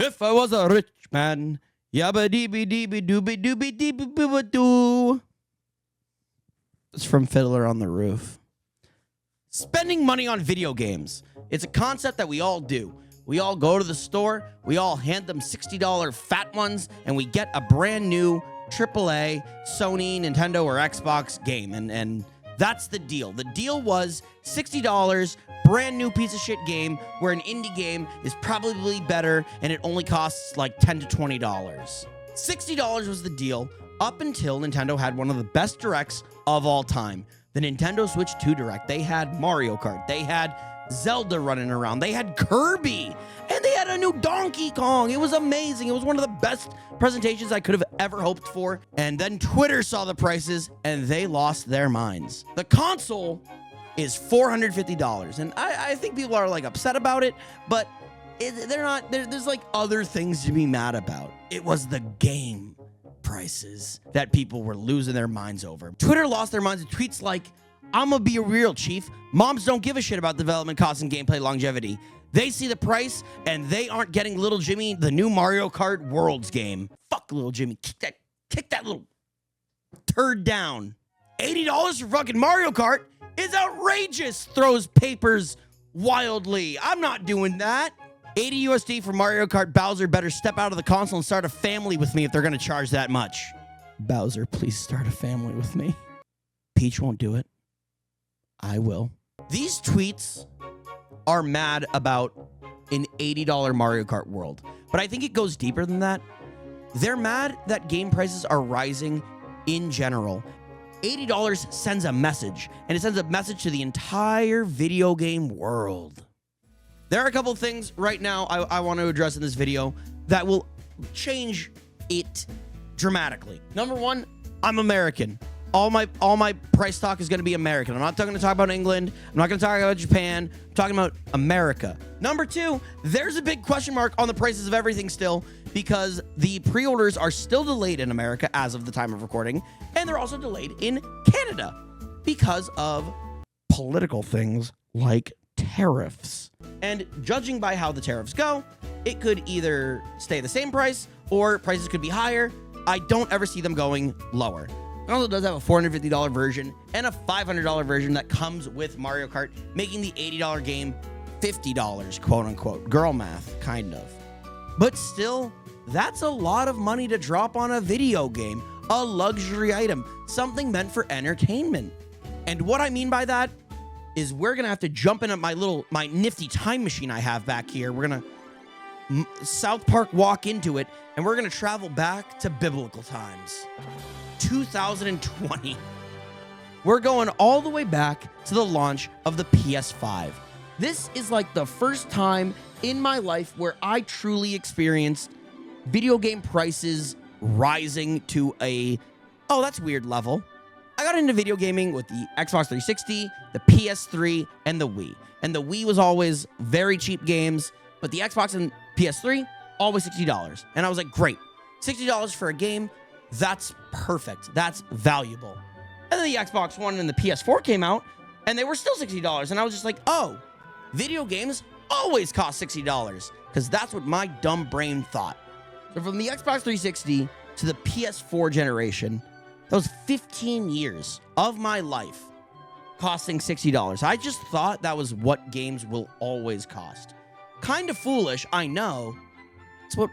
If I was a rich man, yabba deeby deeby dooby dooby deeby booba doo. It's from Fiddler on the Roof. Spending money on video games. It's a concept that we all do. We all go to the store, we all hand them $60 fat ones, and we get a brand new AAA Sony, Nintendo, or Xbox game. And that's the deal. The deal was $60, brand new piece of shit game where an indie game is probably better and it only costs like $10 to $20. $60 was the deal up until Nintendo had one of the best directs of all time. The Nintendo Switch 2 Direct. They had Mario Kart. They had Zelda running around. They had Kirby. And they had a new Donkey Kong. It was amazing. It was one of the best presentations I could have ever hoped for. And then Twitter saw the prices and they lost their minds. The console is $450. And I think people are like upset about it, but they're not. There's like other things to be mad about. It was the game prices that people were losing their minds over. Twitter lost their minds with tweets like, "I'm gonna be real, chief. Moms don't give a shit about development costs and gameplay longevity. They see the price and they aren't getting Little Jimmy the new Mario Kart Worlds game. Fuck Little Jimmy. Kick that little turd down. $80 for fucking Mario Kart is outrageous." Throws papers wildly. I'm not doing that. $80 USD for Mario Kart. Bowser better step out of the console and start a family with me if they're gonna charge that much. Bowser, please start a family with me. Peach won't do it. I will. These tweets are mad about an $80 Mario Kart World, but I think it goes deeper than that. They're mad that game prices are rising in general. $80 sends a message, and it sends a message to the entire video game world. There are a couple things right now I want to address in this video that will change it dramatically. Number one, I'm American. All my price talk is going to be American. I'm not going to talk about England. I'm not going to talk about Japan. I'm talking about America. Number two, there's a big question mark on the prices of everything still because the pre-orders are still delayed in America as of the time of recording, and they're also delayed in Canada because of political things like tariffs. And judging by how the tariffs go, it could either stay the same price or prices could be higher. I don't ever see them going lower. It also does have a $450 version and a $500 version that comes with Mario Kart, making the $80 game $50, quote unquote. Girl math, kind of. But still, that's a lot of money to drop on a video game, a luxury item, something meant for entertainment. And what I mean by that is we're gonna have to jump in at my nifty time machine I have back here. We're gonna South Park walk into it, and we're gonna travel back to biblical times. 2020. We're going all the way back to the launch of the PS5. This is like the first time in my life where I truly experienced video game prices rising to a, oh, that's weird level. I got into video gaming with the Xbox 360, the PS3, and the Wii. And the Wii was always very cheap games, but the Xbox and PS3, always $60. And I was like, great, $60 for a game, that's perfect. That's valuable. And then the Xbox One and the PS4 came out, and they were still $60. And I was just like, oh, video games always cost $60, because that's what my dumb brain thought. So from the Xbox 360 to the PS4 generation, that was 15 years of my life costing $60. I just thought that was what games will always cost. Kind of foolish, I know.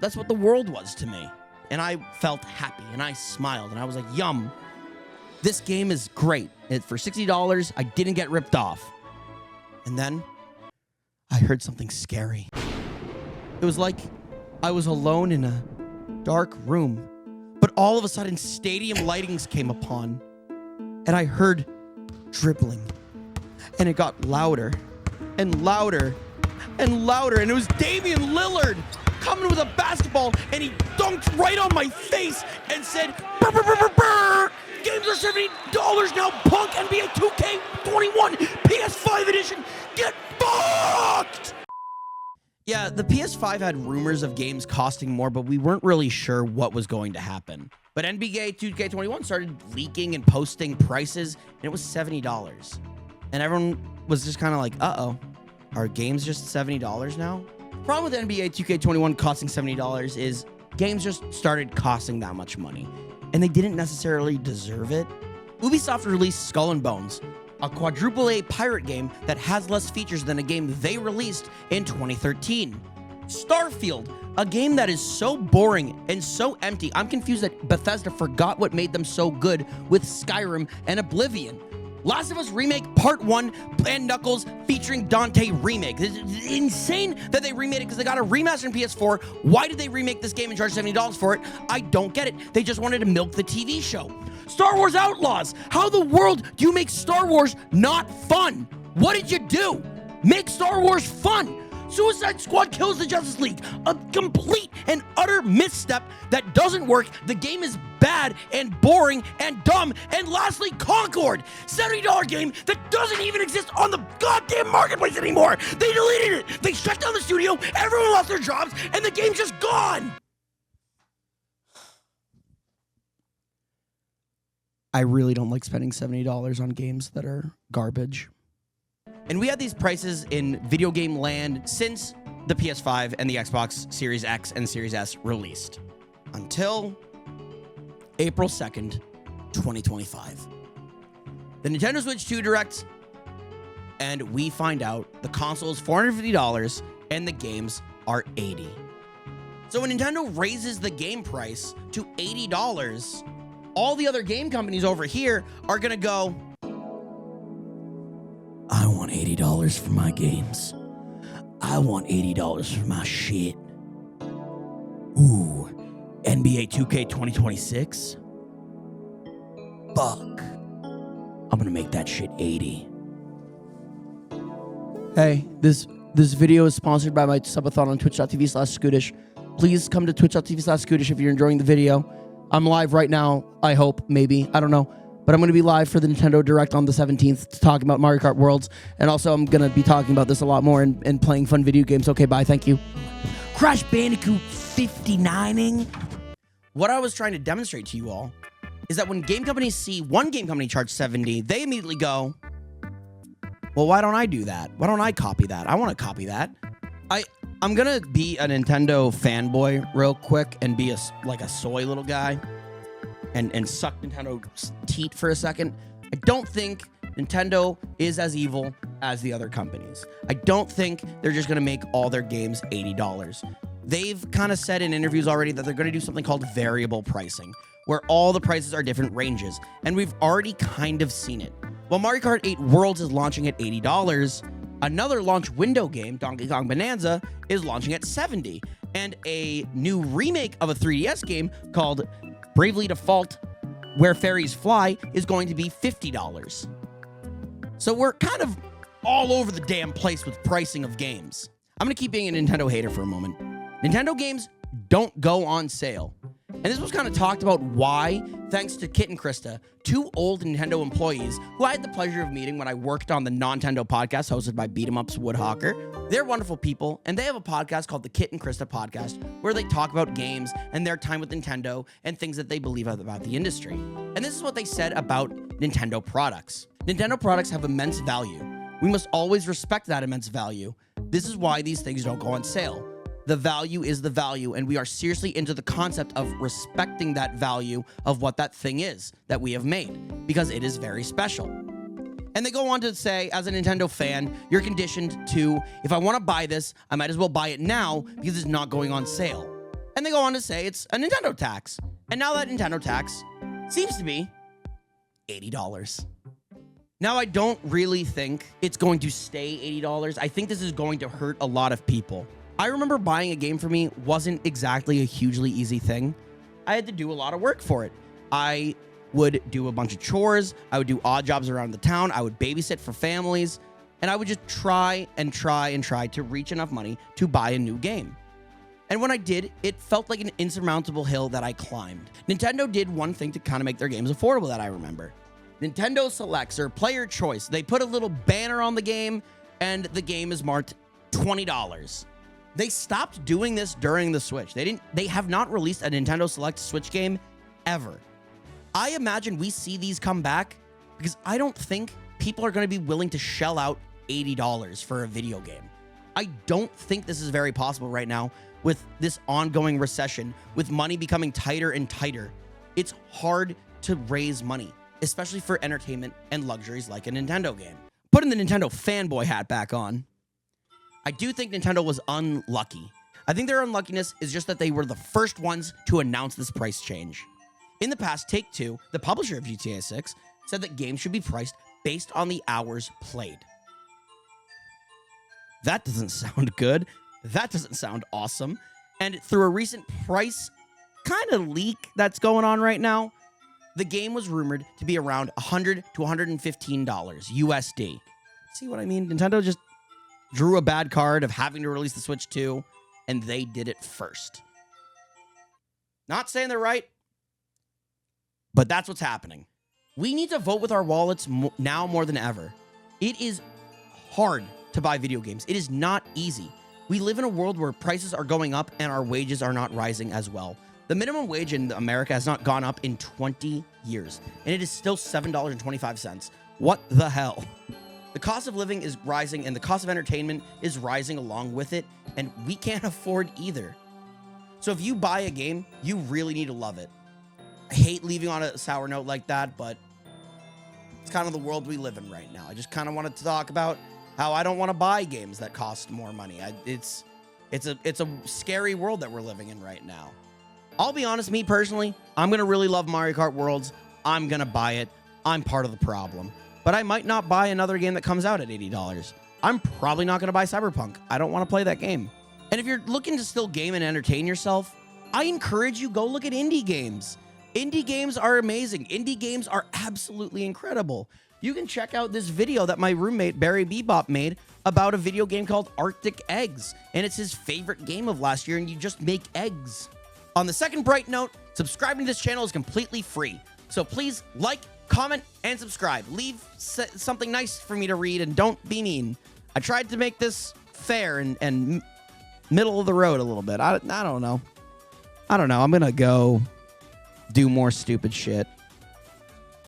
That's what the world was to me. And I felt happy, and I smiled, and I was like, yum, this game is great. And for $60, I didn't get ripped off. And then I heard something scary. It was like I was alone in a dark room, but all of a sudden stadium lightings came upon, and I heard dribbling, and it got louder and louder and louder, and it was Damian Lillard coming with a basketball, and he dunked right on my face and said, "Brr, brr, brr, brr, brr. Games are $70 now, punk NBA 2K21 PS5 edition. Get fucked!" Yeah, the PS5 had rumors of games costing more, but we weren't really sure what was going to happen. But NBA 2K21 started leaking and posting prices, and it was $70. And everyone was just kind of like, uh-oh, are games just $70 now? Problem with NBA 2K21 costing $70 is games just started costing that much money, and they didn't necessarily deserve it. Ubisoft released Skull and Bones, a quadruple A pirate game that has less features than a game they released in 2013. Starfield, a game that is so boring and so empty. I'm confused that Bethesda forgot what made them so good with Skyrim and Oblivion. Last of Us Remake Part 1 and Knuckles featuring Dante Remake. It's insane that they remade it because they got a remaster on PS4. Why did they remake this game and charge $70 for it? I don't get it. They just wanted to milk the TV show. Star Wars Outlaws. How the world do you make Star Wars not fun? What did you do? Make Star Wars fun. Suicide Squad Kills the Justice League. A complete and utter misstep that doesn't work. The game is bad and boring and dumb. And lastly, Concord. $70 game that doesn't even exist on the goddamn marketplace anymore. They deleted it. They shut down the studio. Everyone lost their jobs and the game's just gone. I really don't like spending $70 on games that are garbage. And we had these prices in video game land since the PS5 and the Xbox Series X and Series S released. Until April 2nd, 2025. The Nintendo Switch 2 Direct, and we find out the console is $450 and the games are $80. So when Nintendo raises the game price to $80, all the other game companies over here are gonna go, I want $80 for my games. I want $80 for my shit. Ooh, NBA 2K 2026? Fuck. I'm gonna make that shit 80. Hey, this video is sponsored by my subathon on twitch.tv/Skootish. Please come to twitch.tv/Skootish if you're enjoying the video. I'm live right now, I hope, maybe, I don't know. But I'm going to be live for the Nintendo Direct on the 17th to talk about Mario Kart Worlds. And also, I'm going to be talking about this a lot more and playing fun video games. Okay, bye. Thank you. Crash Bandicoot 59ing. What I was trying to demonstrate to you all is that when game companies see one game company charge $70, they immediately go, well, why don't I do that? Why don't I copy that? I want to copy that. I'm going to be a Nintendo fanboy real quick and be a soy little guy. And suck Nintendo's teat for a second. I don't think Nintendo is as evil as the other companies. I don't think they're just going to make all their games $80. They've kind of said in interviews already that they're going to do something called variable pricing, where all the prices are different ranges. And we've already kind of seen it. While Mario Kart 8 Worlds is launching at $80, another launch window game, Donkey Kong Bonanza, is launching at $70. And a new remake of a 3DS game called Bravely Default, Where Fairies Fly, is going to be $50. So we're kind of all over the damn place with pricing of games. I'm going to keep being a Nintendo hater for a moment. Nintendo games don't go on sale. And this was kind of talked about why, thanks to Kit and Krista, two old Nintendo employees who I had the pleasure of meeting when I worked on the Nintendo podcast hosted by Beat 'em Ups Woodhawker. They're wonderful people, and they have a podcast called the Kit and Krista Podcast, where they talk about games and their time with Nintendo and things that they believe about the industry. And this is what they said about Nintendo products. Nintendo products have immense value. We must always respect that immense value. This is why these things don't go on sale. The value is the value, and we are seriously into the concept of respecting that value of what that thing is that we have made, because it is very special. And they go on to say, as a Nintendo fan, you're conditioned to, if I want to buy this, I might as well buy it now because it's not going on sale. And they go on to say it's a Nintendo tax. And now that Nintendo tax seems to be $80. Now, I don't really think it's going to stay $80. I think this is going to hurt a lot of people. I remember buying a game for me wasn't exactly a hugely easy thing. I had to do a lot of work for it. I would do a bunch of chores. I would do odd jobs around the town. I would babysit for families. And I would just try to reach enough money to buy a new game. And when I did, it felt like an insurmountable hill that I climbed. Nintendo did one thing to kind of make their games affordable that I remember. Nintendo Selects, or player choice. They put a little banner on the game, and the game is marked $20. They stopped doing this during the Switch. They have not released a Nintendo Select Switch game ever. I imagine we see these come back because I don't think people are going to be willing to shell out $80 for a video game. I don't think this is very possible right now with this ongoing recession, with money becoming tighter and tighter. It's hard to raise money, especially for entertainment and luxuries like a Nintendo game. Putting the Nintendo fanboy hat back on, I do think Nintendo was unlucky. I think their unluckiness is just that they were the first ones to announce this price change. In the past, Take-Two, the publisher of GTA 6, said that games should be priced based on the hours played. That doesn't sound good. That doesn't sound awesome. And through a recent price kind of leak that's going on right now, the game was rumored to be around $100 to $115 USD. See what I mean? Nintendo just drew a bad card of having to release the Switch 2, and they did it first. Not saying they're right, but that's what's happening. We need to vote with our wallets now more than ever. It is hard to buy video games. It is not easy. We live in a world where prices are going up and our wages are not rising as well. The minimum wage in America has not gone up in 20 years, and it is still $7.25. What the hell? The cost of living is rising, and the cost of entertainment is rising along with it, and we can't afford either. So if you buy a game, you really need to love it. I hate leaving on a sour note like that, but it's kind of the world we live in right now. I just kind of wanted to talk about how I don't want to buy games that cost more money. It's a scary world that we're living in right now. I'll be honest, me personally, I'm going to really love Mario Kart Worlds. I'm going to buy it. I'm part of the problem. But I might not buy another game that comes out at $80. I'm probably not going to buy Cyberpunk. I don't want to play that game. And if you're looking to still game and entertain yourself, I encourage you, go look at indie games. Indie games are amazing. Indie games are absolutely incredible. You can check out this video that my roommate, Barry Bebop, made about a video game called Arctic Eggs. And it's his favorite game of last year, and you just make eggs. On the second bright note, subscribing to this channel is completely free. So please like, comment, and subscribe. Leave something nice for me to read, and don't be mean. I tried to make this fair and middle of the road a little bit. I don't know. I'm going to go do more stupid shit.